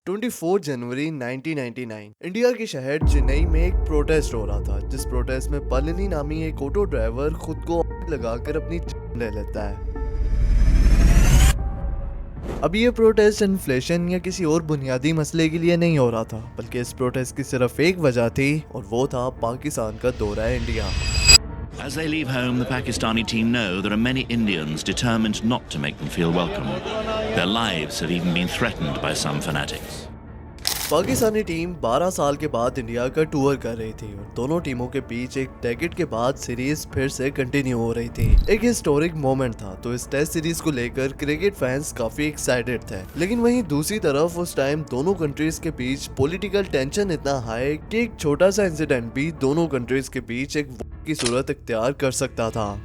24 जनवरी 1999 India के शहर चेन्नई में एक प्रोटेस्ट हो रहा था, जिस प्रोटेस्ट में पलनी नामी एक ऑटो ड्राइवर खुद को आग लगाकर अपनी जान ले लेता है। अब ये प्रोटेस्ट इन्फ्लेशन या किसी और बुनियादी मसले के लिए नहीं हो रहा था, बल्कि इस प्रोटेस्ट की सिर्फ एक वजह थी और वो था पाकिस्तान का दौरा India. As they leave home, the Pakistani team know there are many Indians determined not to make them feel welcome. Their lives have even been threatened by some fanatics. Pakistani team 12 साल के बाद इंडिया का tour कर रही थी और दोनों टीमों के बीच एक डेकेड के बाद सीरीज फिर से कंटिन्यू हो रही थी। एक हिस्टोरिक मोमेंट था, तो इस टेस्ट सीरीज को लेकर क्रिकेट फैंस काफी एक्साइटेड थे। लेकिन वहीं दूसरी तरफ उस टाइम दोनों कंट्रीज के बीच पॉलिटिकल टेंशन इतना हाई कि एक छोटा सा इंसिडेंट भी दोनों कंट्रीज के बीच एक वॉर की सूरत इख्तियार कर सकता था।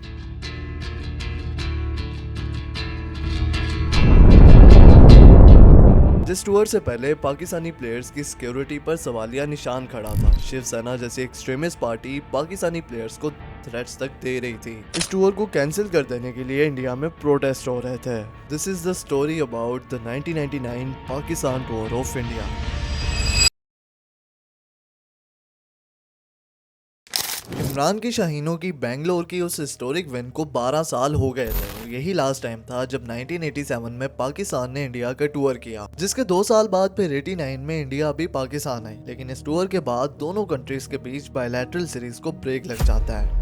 जिस टूर से पहले पाकिस्तानी प्लेयर्स की सिक्योरिटी पर सवालिया निशान खड़ा था। शिवसेना जैसी एक्सट्रीमिस्ट पार्टी पाकिस्तानी प्लेयर्स को थ्रेट्स तक दे रही थी। इस टूर को कैंसिल कर देने के लिए इंडिया में प्रोटेस्ट हो रहे थे। This is the story about the 1999 Pakistan tour of India. Imran की शाहीनों की बेंगलोर की उस हिस्टोरिक विन को 12 साल हो गए थे और यही लास्ट टाइम था जब 1987 में पाकिस्तान ने इंडिया का टूर किया, जिसके 2 साल बाद फिर 89 में इंडिया भी पाकिस्तान आई। लेकिन इस टूर के बाद दोनों कंट्रीज के बीच बायलैटरल सीरीज को ब्रेक लग जाता है।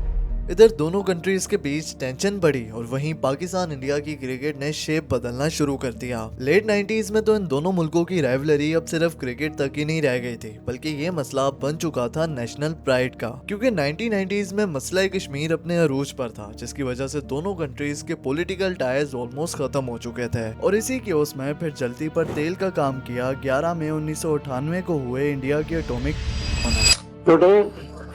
इधर दोनों कंट्रीज के बीच टेंशन बढ़ी और वहीं पाकिस्तान इंडिया की क्रिकेट ने शेप बदलना शुरू कर दिया। लेट 90s में तो इन दोनों मुल्कों की राइवलरी अब सिर्फ क्रिकेट तक ही नहीं रह गई थी, बल्कि ये मसला बन चुका था नेशनल प्राइड का, क्योंकि 1990s में मसला कश्मीर अपने अरूज पर था, जिसकी वजह से दोनों कंट्रीज के पॉलिटिकल टाइज ऑलमोस्ट खत्म हो चुके थे। और इसी केओस में फिर जल्दी पर तेल का काम किया 11 मई 1998 को हुए इंडिया की atomic Today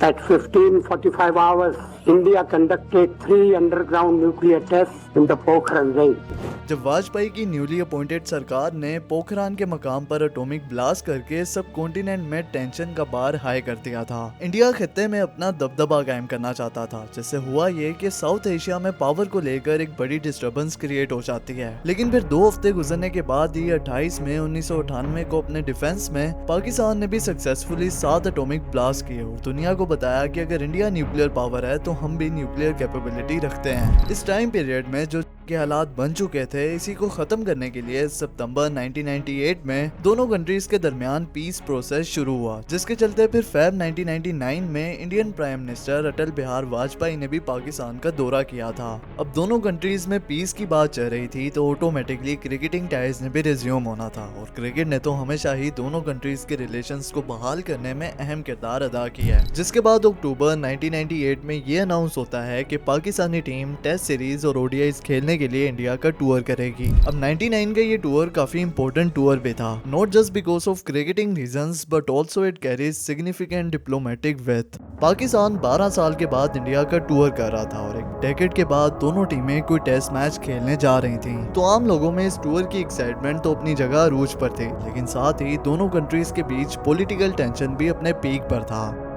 at 15:45 hours, India conducted 3 underground nuclear tests in the Pokhran range. जब वाजपेयी की न्यूली अपॉइंटेड सरकार ने पोखरान के मकाम पर एटॉमिक ब्लास्ट करके सब कॉन्टिनेंट में टेंशन का बार हाई कर दिया था। इंडिया खित्ते में अपना दबदबा कायम करना चाहता था, जिससे हुआ ये कि साउथ एशिया में पावर को लेकर एक बड़ी डिस्टर्बेंस क्रिएट हो जाती है। लेकिन फिर 2 हफ्ते गुजरने के बाद ही 28 मई 1998 को अपने डिफेंस में पाकिस्तान ने भी सक्सेसफुली 7 एटॉमिक ब्लास्ट किए और दुनिया को बताया कि अगर इंडिया न्यूक्लियर पावर है तो हम भी न्यूक्लियर कैपेबिलिटी रखते हैं। इस टाइम पीरियड में जो के हालात बन चुके थे, इसी को खत्म करने के लिए सितंबर 1998 में दोनों कंट्रीज के दरमियान पीस प्रोसेस शुरू हुआ, जिसके चलते फिर फेब 1999 में Indian prime minister Atal Bihari Vajpayee ने भी पाकिस्तान का दौरा किया था। अब दोनों कंट्रीज में पीस की बात चल रही थी, तो ऑटोमेटिकली क्रिकेटिंग टाइज ने भी रिज्यूम होना था और क्रिकेट ने तो हमेशा ही दोनों कंट्रीज के रिलेशंस को बहाल करने में अहम किरदार अदा किया है। जिसके बाद अक्टूबर 1998 में ये अनाउंस होता है कि पाकिस्तानी टीम टेस्ट सीरीज और ओडीआईज खेलने के लिए इंडिया का टूर करेगी। अब 99 का ये टूर काफी इंपॉर्टेंट टूर भी था, not just because of cricketing reasons but also it carries significant diplomatic with. Pakistan 12 साल के बाद इंडिया का टूर कर रहा था और एक डेकेड के बाद दोनों टीमें कोई टेस्ट मैच खेलने जा रही थी, तो आम लोगों में इस टूर की एक्साइटमेंट तो अपनी जगह अरूज पर थी, लेकिन साथ ही दोनों कंट्रीज के बीच पॉलिटिकल टेंशन भी अपने पीक पर था।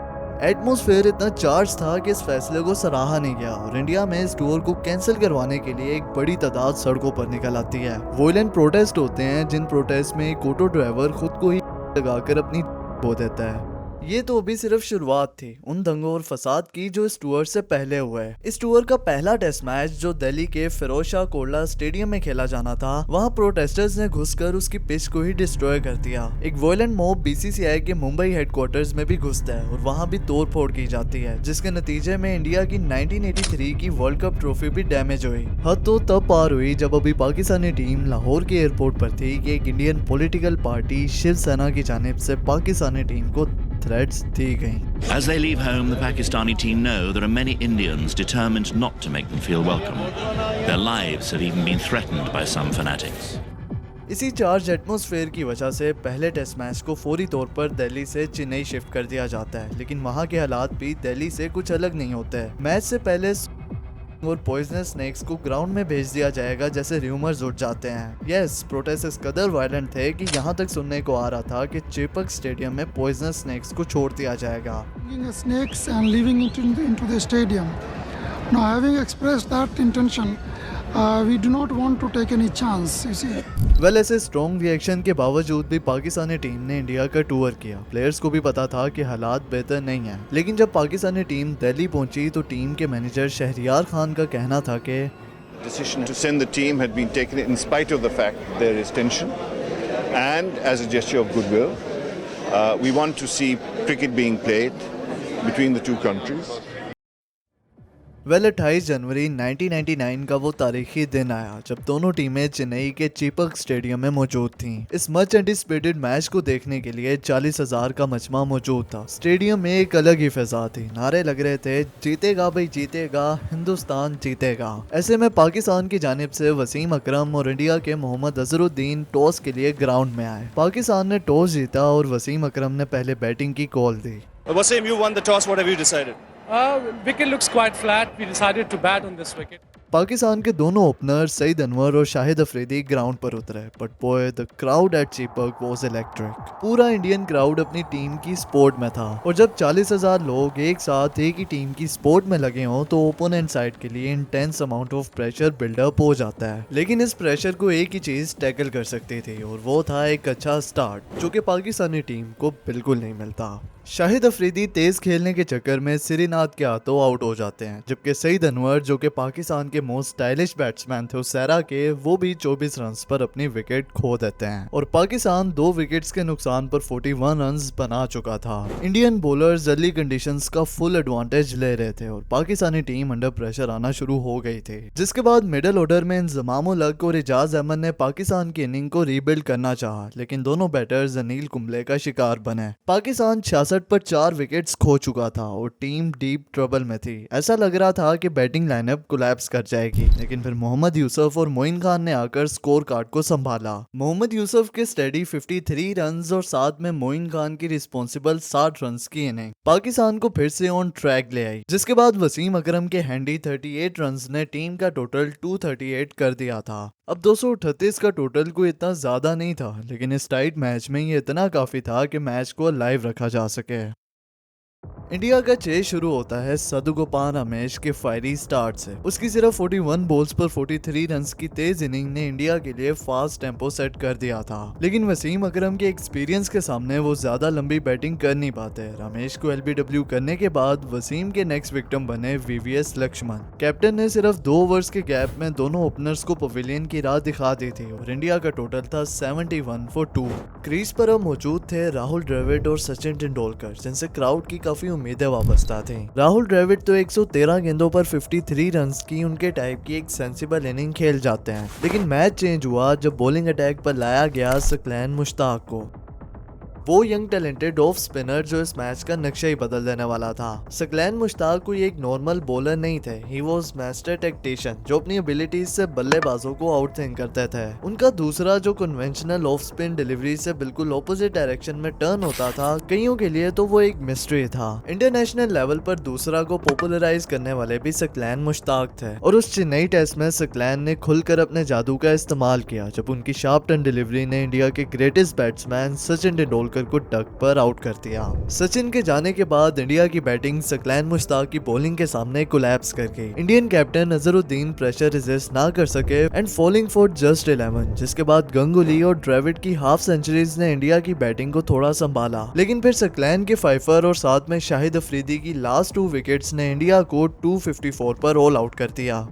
एटमॉस्फेयर इतना चार्ज था कि इस फैसले को सराहा नहीं गया और इंडिया में इस टूर को कैंसिल करवाने के लिए एक बड़ी तादाद सड़कों पर निकल आती है। वॉयलेंट प्रोटेस्ट होते हैं, जिन प्रोटेस्ट में एक ऑटो ड्राइवर खुद को ही लगाकर अपनी खो देता है। ये तो अभी सिर्फ शुरुआत थी उन दंगों और फसाद की जो इस टूर से पहले हुआ है। इस टूर का पहला टेस्ट मैच जो दिल्ली के फिरोज शाह कोटला स्टेडियम में खेला जाना था, वहाँ प्रोटेस्टर्स ने घुसकर उसकी पिच को ही डिस्ट्रॉय कर दिया। एक वॉयलेंट मॉब बीसीसीआई के मुंबई हेडक्वार्टर्स में भी घुसता है और वहाँ भी तोड़ फोड़ की जाती है, जिसके नतीजे में इंडिया की 1983 की वर्ल्ड कप ट्रॉफी भी डैमेज हुई। हद तो तब पार हुई जब अभी पाकिस्तानी टीम लाहौर के एयरपोर्ट पर थी कि एक इंडियन पॉलिटिकल पार्टी शिवसेना की जानिब से पाकिस्तानी टीम को threats दी गई। As they leave home, the Pakistani team know there are many Indians determined not to make them feel welcome. Their lives have even been threatened by some fanatics. इसी charge atmosphere की वजह से पहले test match को फौरी तौर पर दिल्ली से चेन्नई शिफ्ट कर दिया जाता है, लेकिन वहाँ के हालात भी दिल्ली से कुछ अलग नहीं होते हैं। मैच से पहले और पॉइजनस स्नेक्स को ग्राउंड में भेज दिया जाएगा जैसे र्यूमर्स उठ जाते हैं। यस, प्रोटेस्ट इस कदर वायलेंट थे कि यहाँ तक सुनने को आ रहा था कि चेपक स्टेडियम में पॉइजनस स्नेक्स को छोड़ दिया जाएगा। Snakes and leaving it into the stadium. Now, having expressed that intention, We do not want to take any chance, you see. Well ऐसे स्ट्रॉन्ग रिएक्शन के बावजूद भी पाकिस्तानी टीम ने इंडिया का टूर किया। प्लेयर्स को भी पता था कि हालात बेहतर नहीं है, लेकिन जब पाकिस्तानी टीम दिल्ली पहुंची तो टीम के मैनेजर शहरियार खान का कहना था कि Decision to send the team had been taken in spite of the fact there is tension and as a gesture of goodwill. We want to see cricket being played between the two countries. Well 28 जनवरी 1999 का वो तारीखी दिन आया जब दोनों टीमें चेन्नई के चीपक stadium में मौजूद थीं। इस मच एंटिसिपेटेड मैच को देखने के लिए 40,000 का मजमा मौजूद था। स्टेडियम में एक अलग ही फिजा थी, नारे लग रहे थे, जीतेगा भाई जीतेगा, हिंदुस्तान जीतेगा। ऐसे में पाकिस्तान की जानिब से वसीम अकरम और इंडिया के मोहम्मद अजहरुद्दीन टॉस के लिए ग्राउंड में आए। पाकिस्तान ने टॉस जीता और वसीम अकरम ने पहले बैटिंग की call the. Wasim, you won the toss. What have you decided? Wicket looks quite flat. We decided to bat on this wicket. Pakistan के दोनों ओपनर सईद अनवर और शाहिद अफरीदी ग्राउंड पर उतरे, but by the crowd at Chepauk was electric. पूरा Indian crowd अपनी team की support में था और जब 40,000 लोग एक साथ एक ही टीम की सपोर्ट में लगे हों तो ओपोनेंट साइड के लिए intense amount of pressure buildup हो जाता है। लेकिन इस प्रेशर को एक ही चीज टैकल कर सकती थी और वो था एक अच्छा स्टार्ट, जो कि पाकिस्तानी टीम को बिल्कुल नहीं मिलता। शाहिद अफरीदी तेज खेलने के चक्कर में श्रीनाथ के हाथों आउट हो जाते हैं, जबकि सईद अनवर जो कि पाकिस्तान के मोस्ट स्टाइलिश बैट्समैन थे उसरा के, वो भी 24 रन्स पर अपनी विकेट खो देते हैं और पाकिस्तान 2 विकेट्स के नुकसान पर 41 रन्स बना चुका था। इंडियन बॉलर्स अर्ली कंडीशंस का फुल एडवांटेज ले रहे थे और पाकिस्तानी टीम अंडर प्रेशर आना शुरू हो गई थी, जिसके बाद मिडिल ऑर्डर में इंजमाम उल हक और एजाज अहमद ने पाकिस्तान की इनिंग को रीबिल्ड करना चाहा, लेकिन दोनों बैटर्स अनिल कुंबले का शिकार बने। पाकिस्तान 66 पर 4 विकेट्स खो चुका था और टीम डीप ट्रबल में थी। ऐसा लग रहा था कि बैटिंग लाइनअप कोलैप्स कर जाएगी, लेकिन फिर मोहम्मद यूसुफ और मोइन खान ने आकर स्कोर कार्ड को संभाला। मोहम्मद यूसुफ के स्टेडी 53 रन्स और साथ में मोइन खान की रिस्पॉन्सिबल 60 रन्स की इनिंग पाकिस्तान को फिर से ऑन ट्रैक ले आई, जिसके बाद वसीम अकरम के हैंडी 38 रन्स ने टीम का टोटल 238 कर दिया था। अब 238 का टोटल कोई इतना ज्यादा नहीं था, लेकिन इस टाइट मैच में ये इतना काफी था कि मैच को लाइव रखा जा सके। इंडिया का चेस शुरू होता है सदुगोपान रमेश के फायरी स्टार्ट से। उसकी सिर्फ 41 बॉल्स पर 43 रन्स की तेज इनिंग ने इंडिया के लिए फास्ट टेम्पो सेट कर दिया था, लेकिन वसीम अकरम के एक्सपीरियंस के सामने वो ज्यादा लंबी बैटिंग कर नहीं पाते। रमेश को एलबीडब्ल्यू करने के बाद वसीम के नेक्स्ट विक्टिम बने वीवीएस लक्ष्मण। कैप्टन ने सिर्फ 2 ओवर्स के गैप में दोनों ओपनर्स को पवेलियन की राह दिखा दी थी और इंडिया का टोटल था 71 फॉर 2। क्रीज पर अब मौजूद थे राहुल द्रविड़ और सचिन तेंदुलकर, जिनसे क्राउड की काफी उम्मीदें वाबस्ता थी। राहुल द्रविड़ तो 113 गेंदों पर 53 रन्स की उनके टाइप की एक सेंसिबल इनिंग खेल जाते हैं, लेकिन मैच चेंज हुआ जब बॉलिंग अटैक पर लाया गया सकलैन मुश्ताक को, वो यंग टैलेंटेड ऑफ स्पिनर जो इस मैच का नक्शा ही बदल देने वाला था। सकलैन मुश्ताक कोई एक नॉर्मल बॉलर नहीं थे, ही वाज मास्टर टैक्टिशियन जो अपनी एबिलिटीज से बल्लेबाजों को आउट थिंक करते थे। उनका दूसरा जो कन्वेंशनल ऑफ स्पिन डिलीवरी से बिल्कुल ऑपोजिट डायरेक्शन में टर्न होता था, कईयों के लिए तो वो एक मिस्ट्री था। इंटरनेशनल लेवल पर दूसरा को पॉपुलराइज करने वाले भी सकलैन मुश्ताक थे और उस चेन्नई टेस्ट में सकलैन ने खुलकर अपने जादू का इस्तेमाल किया जब उनकी शार्प टर्न डिलीवरी ने इंडिया के ग्रेटेस्ट बैट्समैन सचिन तेंदुलकर को डक पर आउट कर दिया। सचिन के जाने के बाद इंडिया की बैटिंग सकलैन मुश्ताक की बॉलिंग के सामने कोलैप्स कर गई। Indian captain Azharuddin pressure resist ना कर सके एंड फॉलिंग फॉर जस्ट 11, जिसके बाद गंगुली और द्रविड़ की हाफ सेंचुरीज ने इंडिया की बैटिंग को थोड़ा संभाला, लेकिन फिर सकलैन के फाइफर और साथ में शाहिद अफरीदी की लास्ट 2 विकेट्स ने इंडिया को 254 पर ऑल आउट कर दिया।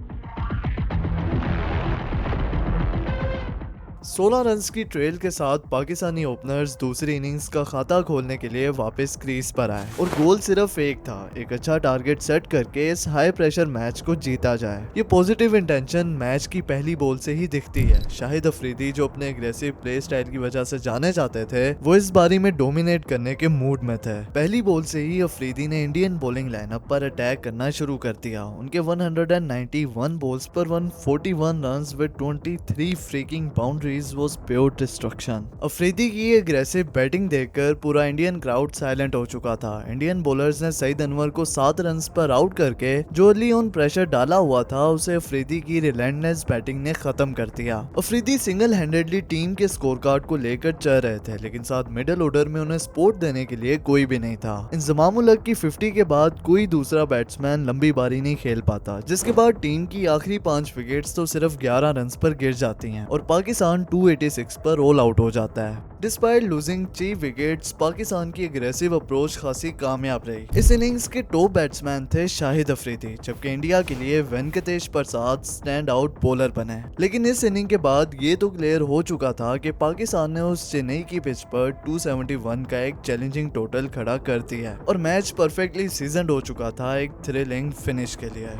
16 रन्स की ट्रेल के साथ पाकिस्तानी ओपनर्स दूसरी इनिंग्स का खाता खोलने के लिए वापस क्रीज पर आए और गोल सिर्फ एक था, एक अच्छा टारगेट सेट करके इस हाई प्रेशर मैच को जीता जाए। ये पॉजिटिव इंटेंशन मैच की पहली बॉल से ही दिखती है। शाहिद अफरीदी जो अपने एग्रेसिव प्ले स्टाइल की वजह से जाने जाते थे, वो इस बारी में डोमिनेट करने के मूड में थे। पहली बॉल से ही अफरीदी ने इंडियन बॉलिंग लाइनअप पर अटैक करना शुरू कर दिया। उनके 191 बॉल्स पर 141 runs with 23 freaking boundary boundaries was pure destruction. Afridi की एग्रेसिव बैटिंग देखकर पूरा इंडियन क्राउड साइलेंट हो चुका था। इंडियन बॉलर्स ने सईद अनवर को 7 रन पर आउट करके जो अर्ली ऑन प्रेशर डाला हुआ था उसे अफरीदी की रिलेंटलेस बैटिंग ने खत्म कर दिया। अफरीदी सिंगल हैंडेडली टीम के स्कोर कार्ड को लेकर चल रहे थे, लेकिन साथ मिडिल ऑर्डर में उन्हें सपोर्ट देने के लिए कोई भी नहीं था। इंजमाम उल हक की 50 के बाद कोई दूसरा बैट्समैन लंबी बारी नहीं खेल पाता, जिसके बाद टीम की आखिरी 5 विकेट्स तो सिर्फ 11 रन पर गिर जाती हैं और पाकिस्तान 286 पर ऑल आउट हो जाता है। डिस्पाइट लूजिंग 3 विकेट्स, पाकिस्तान की एग्रेसिव अप्रोच खासी कामयाब रही। इस इनिंग्स के टॉप बैट्समैन थे शाहिद अफरीदी, जबकि इंडिया के लिए वेंकटेश प्रसाद स्टैंड आउट बॉलर बने। लेकिन इस इनिंग के बाद ये तो क्लियर हो चुका था कि पाकिस्तान ने उस चेन्नई की पिच पर 271 का एक चैलेंजिंग टोटल खड़ा कर दिया है और मैच परफेक्टली सीजनड हो चुका था एक थ्रिलिंग फिनिश के लिए।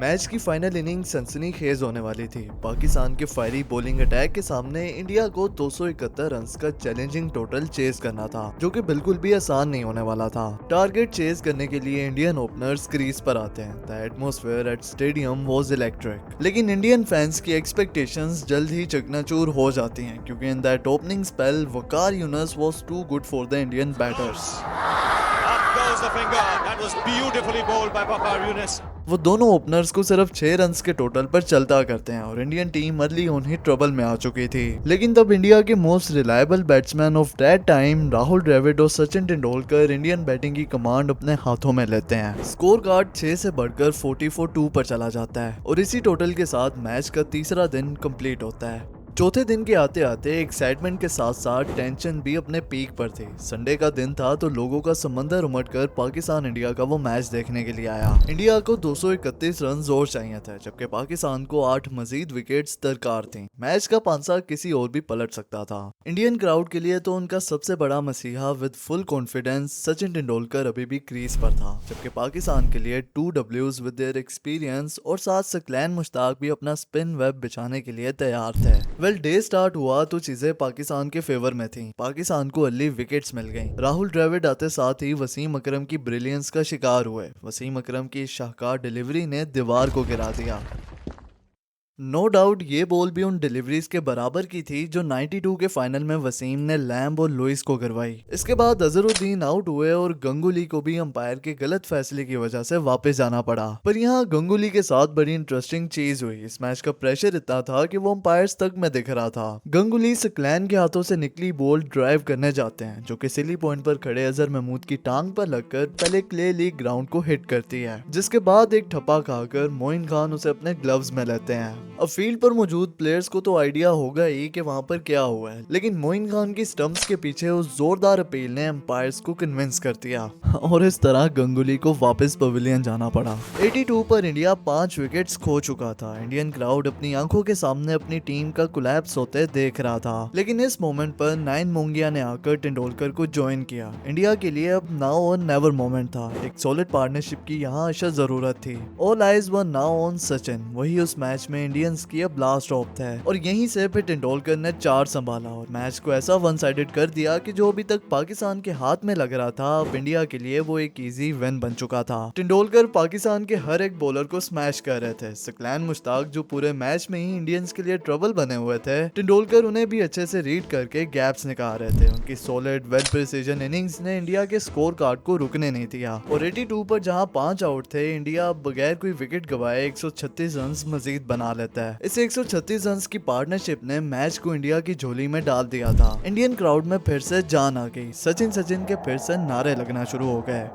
मैच की फाइनल इनिंग सनसनीखेज होने वाली थी। पाकिस्तान के फायरी बॉलिंग अटैक के सामने इंडिया को 271 रन का चैलेंजिंग टोटल चेस करना था, जो कि बिल्कुल भी आसान नहीं होने वाला था। टारगेट चेस करने के लिए इंडियन ओपनर्स क्रीज पर आते हैं। The atmosphere at stadium was electric, लेकिन इंडियन फैंस की एक्सपेक्टेशंस जल्द ही चकनाचूर हो जाती हैं, क्योंकि in that opening spell Waqar Younis was too good for the Indian batters. वो दोनों ओपनर्स को सिर्फ 6 रन के टोटल पर चलता करते हैं और इंडियन टीम अर्ली ऑन ही ट्रबल में आ चुकी थी। लेकिन तब इंडिया के most reliable batsman of that time Rahul Dravid और सचिन तेंदुलकर इंडियन बैटिंग की कमांड अपने हाथों में लेते हैं। स्कोर कार्ड 6 से बढ़कर 44-2 पर चला जाता है और इसी टोटल के साथ मैच का तीसरा दिन कंप्लीट होता है। चौथे दिन के आते आते एक्साइटमेंट के साथ साथ टेंशन भी अपने पीक पर थी। संडे का दिन था तो लोगों का समंदर उमड़कर पाकिस्तान इंडिया का वो मैच देखने के लिए आया। इंडिया को 231 रन और चाहिए थे, जबकि पाकिस्तान को 8 मजीद विकेट्स दरकार थी। मैच का पांसा किसी और भी पलट सकता था। इंडियन क्राउड के लिए तो उनका सबसे बड़ा मसीहा with full confidence Sachin Tendulkar अभी भी क्रीज पर था, जबकि पाकिस्तान के लिए 2 Ws विद देयर एक्सपीरियंस और साथ सकलैन मुश्ताक भी अपना स्पिन वेब बिछाने के लिए तैयार थे। डे स्टार्ट हुआ तो चीजें पाकिस्तान के फेवर में थीं। पाकिस्तान को अर्ली विकेट्स मिल गईं। राहुल द्रविड़ आते साथ ही वसीम अकरम की ब्रिलियंस का शिकार हुए। वसीम अकरम की शाहकार डिलीवरी ने दीवार को गिरा दिया। नो डाउट ये बॉल भी उन डिलीवरीज के बराबर की थी जो 92 के फाइनल में वसीम ने लैम्ब और लुइस को करवाई। इसके बाद अजहरुद्दीन आउट हुए और गंगुली को भी अंपायर के गलत फैसले की वजह से वापस जाना पड़ा। पर यहाँ गंगुली के साथ बड़ी इंटरेस्टिंग चीज हुई। इस मैच का प्रेशर इतना था कि वो अंपायर्स तक में दिख रहा था। गंगुली सकलैन के हाथों से निकली बॉल ड्राइव करने जाते हैं, जो कि सिली पॉइंट पर खड़े अजहर महमूद की टांग पर लगकर पहले क्ले लीग ग्राउंड को हिट करती है, जिसके बाद एक ठप्पा खाकर मोइन खान उसे अपने ग्लव्स में लेते हैं। अब फील्ड पर मौजूद प्लेयर्स को तो आइडिया होगा ही कि वहां पर क्या हुआ है, लेकिन मोइन खान की स्टंप्स के पीछे उस जोरदार अपील ने एम्पायर्स को कन्विंस कर दिया और इस तरह गंगुली को वापस पवेलियन जाना पड़ा। 82 पर इंडिया 5 विकेट्स खो चुका था। इंडियन क्राउड अपनी आंखों के सामने अपनी टीम का कोलैप्स होते देख रहा था, लेकिन इस मोमेंट पर नाइन मोंगिया ने आकर तेंदुलकर को ज्वाइन किया। इंडिया के लिए अब नाउ और नेवर मोमेंट था। एक सॉलिड पार्टनरशिप की यहाँ अशद जरूरत थी। All eyes were now on Sachin. वही उस मैच में इंडियंस की ब्लास्ट ऑफ थे और यहीं से फिर तेंदुलकर ने 4 संभाला और मैच को ऐसा वन साइडेड कर दिया कि जो अभी तक पाकिस्तान के हाथ में लग रहा था, अब इंडिया के लिए वो एक इजी विन बन चुका था। तेंदुलकर पाकिस्तान के हर एक बॉलर को स्मैश कर रहे थे। सकलैन मुश्ताक जो पूरे मैच में ही इंडियंस के लिए ट्रबल बने हुए थे, तेंदुलकर उन्हें भी अच्छे से रीड करके गैप्स निकाल रहे थे। उनकी सॉलिड वेल प्रिसीजन इनिंग्स ने इंडिया के स्कोर कार्ड को रुकने नहीं दिया और 82 पर जहां 5 आउट थे, इंडिया बगैर कोई विकेट गवाए 136 रन मजीद बना लेता है। इस 136 रन की पार्टनरशिप ने मैच को इंडिया की झोली में डाल दिया था। इंडियन क्राउड में फिर से जान आ गई। सचिन के फिर से नारे लगना शुरू हो गए।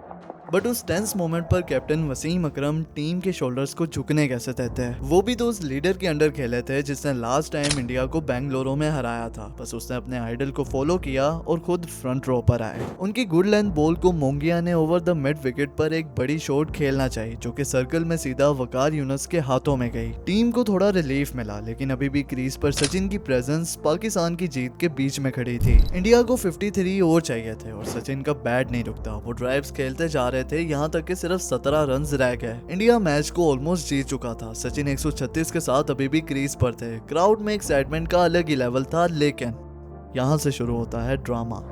बट उस टेंस मोमेंट पर कैप्टन वसीम अकरम टीम के शोल्डर्स को झुकने कैसे देते हैं। वो भी तो उस लीडर के अंडर खेले थे जिसने लास्ट टाइम इंडिया को बेंगलुरु में हराया था। बस उसने अपने आइडल को फॉलो किया और खुद फ्रंट रो पर आए। उनकी गुड लेंथ बॉल को मोंगिया ने ओवर द मिड विकेट पर एक बड़ी शॉट खेलना चाहिए, जो कि सर्कल में सीधा वकार यूनुस के हाथों में गई। टीम को थोड़ा रिलीफ मिला, लेकिन अभी भी क्रीज पर सचिन की प्रेजेंस पाकिस्तान की जीत के बीच में खड़ी थी। इंडिया को 53 और चाहिए थे और सचिन का बैट नहीं रुकता। वो ड्राइव्स खेलते जा रहे थे, यहाँ तक कि सिर्फ 17 रन रह गए। इंडिया मैच को ऑलमोस्ट जीत चुका था। सचिन 136 के साथ अभी भी क्रीज पर थे। क्राउड में एक्साइटमेंट का अलग ही लेवल था, लेकिन यहाँ से शुरू होता है ड्रामा।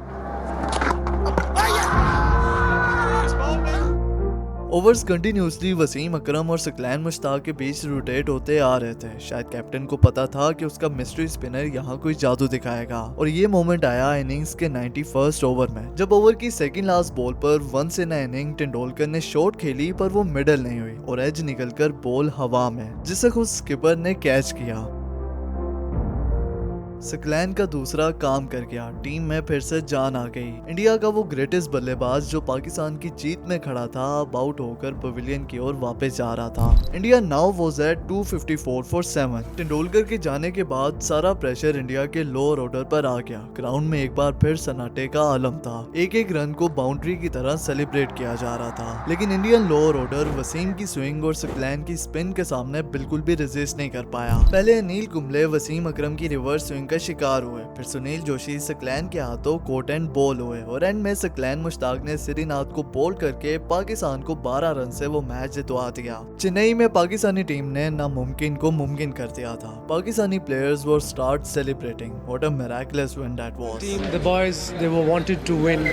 ओवर्स कंटिन्यूसली वसीम अकरम और सकलैन मुश्ताक के बीच रोटेट होते आ रहे थे। शायद कैप्टन को पता था कि उसका मिस्ट्री स्पिनर यहाँ कोई जादू दिखाएगा और ये मोमेंट आया इनिंग्स के 91st ओवर में, जब ओवर की सेकंड लास्ट बॉल पर वंस इन इनिंग तेंदुलकर ने शॉट खेली पर वो मिडल नहीं हुई और एज निकलकर बॉल हवा में, जिसे खुद स्किपर ने कैच किया। सकलैन का दूसरा काम कर गया, टीम में फिर से जान आ गई। इंडिया का वो ग्रेटेस्ट बल्लेबाज जो पाकिस्तान की जीत में खड़ा था अब आउट होकर पवेलियन की ओर वापस जा रहा था। India now was at 254 for 7। Tendulkar के जाने के बाद सारा प्रेशर इंडिया के लोअर ऑर्डर पर आ गया। ग्राउंड में एक बार फिर सन्नाटे का आलम था। एक एक रन को बाउंड्री की तरह सेलिब्रेट किया जा रहा था, लेकिन इंडियन लोअर ऑर्डर वसीम की स्विंग और सकलैन की स्पिन के सामने बिल्कुल भी रेजिस्ट नहीं कर पाया। पहले अनिल कुंबले वसीम अकरम की रिवर्स स्विंग का शिकार हुए, फिर सुनील जोशी सकलैन के हाथों कोट एंड बॉल हुए और एंड में सकलैन मुश्ताक ने श्रीनाथ को बॉल करके पाकिस्तान को 12 रन से वो मैच जितवा दिया। चेन्नई में पाकिस्तानी टीम ने नामुमकिन को मुमकिन कर दिया था। Pakistani players were start celebrating. What a miraculous win that was. The boys, they were wanted to win.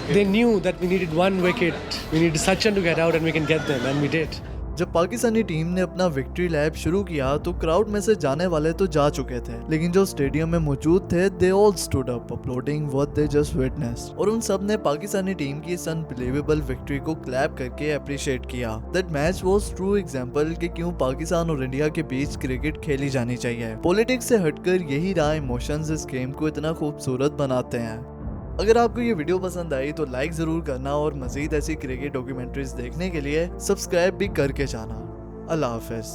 They knew that we needed one wicket. We needed Sachin to get out and we can get them, and we did. जब Pakistani team ने अपना victory lap शुरू किया तो crowd में से जाने वाले तो जा चुके थे, लेकिन जो स्टेडियम में मौजूद थे they all stood up uploading what they just witnessed, और उन सब ने पाकिस्तानी टीम की इस अनबिलीवेबल विक्ट्री को क्लैप करके अप्रिशिएट किया। That match was true example कि क्यों पाकिस्तान और इंडिया के बीच क्रिकेट खेली जानी चाहिए। पॉलिटिक्स से हटकर यही रहा इमोशंस इस गेम को इतना खूबसूरत बनाते हैं। अगर आपको ये वीडियो पसंद आई तो लाइक जरूर करना और मजीद ऐसी क्रिकेट डॉक्यूमेंट्रीज देखने के लिए सब्सक्राइब भी करके जाना। अल्लाह हाफिज।